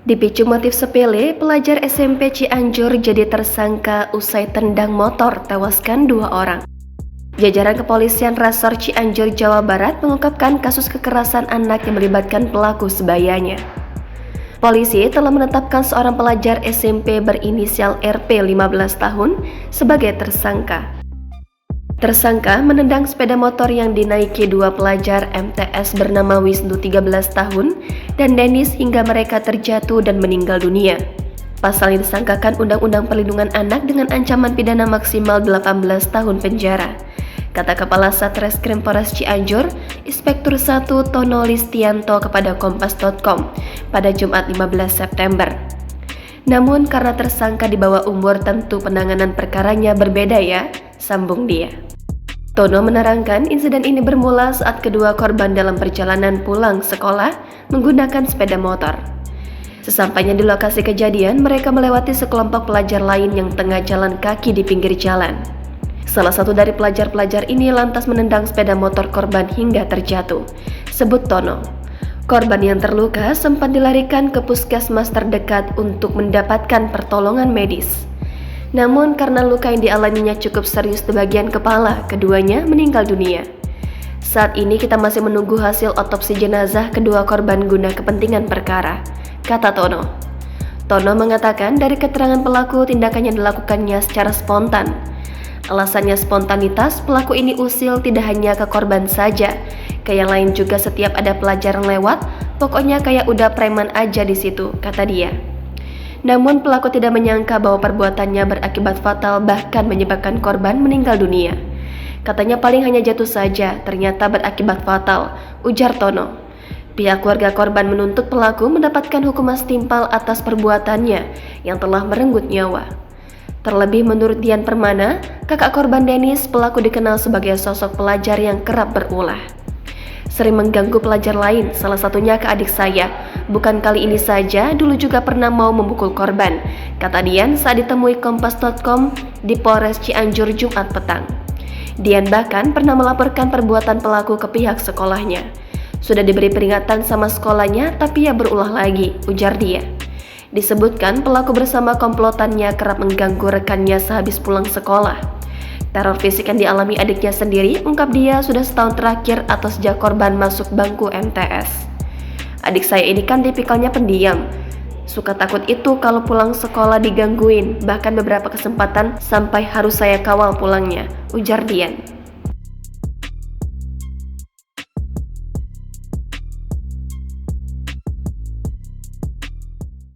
Dipicu motif sepele, pelajar SMP Cianjur jadi tersangka usai tendang motor tewaskan 2 orang. Jajaran Kepolisian Resor Cianjur, Jawa Barat mengungkapkan kasus kekerasan anak yang melibatkan pelaku sebayanya. Polisi telah menetapkan seorang pelajar SMP berinisial RP 15 tahun sebagai tersangka. Tersangka menendang sepeda motor yang dinaiki 2 pelajar MTS bernama Wisnu 13 tahun dan Denis hingga mereka terjatuh dan meninggal dunia. Pasal ini disangkakan Undang-Undang Perlindungan Anak dengan ancaman pidana maksimal 18 tahun penjara, kata Kepala Satreskrim Polres Cianjur, Inspektur 1 Tono Listianto kepada Kompas.com pada Jumat 15 September. Namun karena tersangka di bawah umur tentu penanganan perkaranya berbeda ya, sambung dia. Tono menerangkan insiden ini bermula saat kedua korban dalam perjalanan pulang sekolah menggunakan sepeda motor. Sesampainya di lokasi kejadian, mereka melewati sekelompok pelajar lain yang tengah jalan kaki di pinggir jalan. Salah satu dari pelajar-pelajar ini lantas menendang sepeda motor korban hingga terjatuh, sebut Tono. Korban yang terluka sempat dilarikan ke puskesmas terdekat untuk mendapatkan pertolongan medis. Namun karena luka yang dialaminya cukup serius di bagian kepala, keduanya meninggal dunia. Saat ini kita masih menunggu hasil otopsi jenazah kedua korban guna kepentingan perkara, kata Tono. Tono mengatakan dari keterangan pelaku tindakannya dilakukannya secara spontan. Alasannya spontanitas, pelaku ini usil tidak hanya ke korban saja, ke yang lain juga setiap ada pelajar lewat, pokoknya kayak udah preman aja di situ, kata dia. Namun pelaku tidak menyangka bahwa perbuatannya berakibat fatal bahkan menyebabkan korban meninggal dunia. Katanya paling hanya jatuh saja, ternyata berakibat fatal, ujar Tono. Pihak keluarga korban menuntut pelaku mendapatkan hukuman setimpal atas perbuatannya yang telah merenggut nyawa. Terlebih menurut Dian Permana, kakak korban Denis, pelaku dikenal sebagai sosok pelajar yang kerap berulah. Sering mengganggu pelajar lain, salah satunya ke adik saya. Bukan kali ini saja, dulu juga pernah mau memukul korban, kata Dian saat ditemui Kompas.com di Polres Cianjur Jumat petang. Dian bahkan pernah melaporkan perbuatan pelaku ke pihak sekolahnya. Sudah diberi peringatan sama sekolahnya, tapi ia berulah lagi, ujar dia. Disebutkan pelaku bersama komplotannya kerap mengganggu rekannya sehabis pulang sekolah. Teror fisik yang dialami adiknya sendiri, ungkap dia, sudah setahun terakhir atau sejak korban masuk bangku MTS. Adik saya ini kan tipikalnya pendiam. Suka takut itu kalau pulang sekolah digangguin, bahkan beberapa kesempatan sampai harus saya kawal pulangnya, ujar Dian.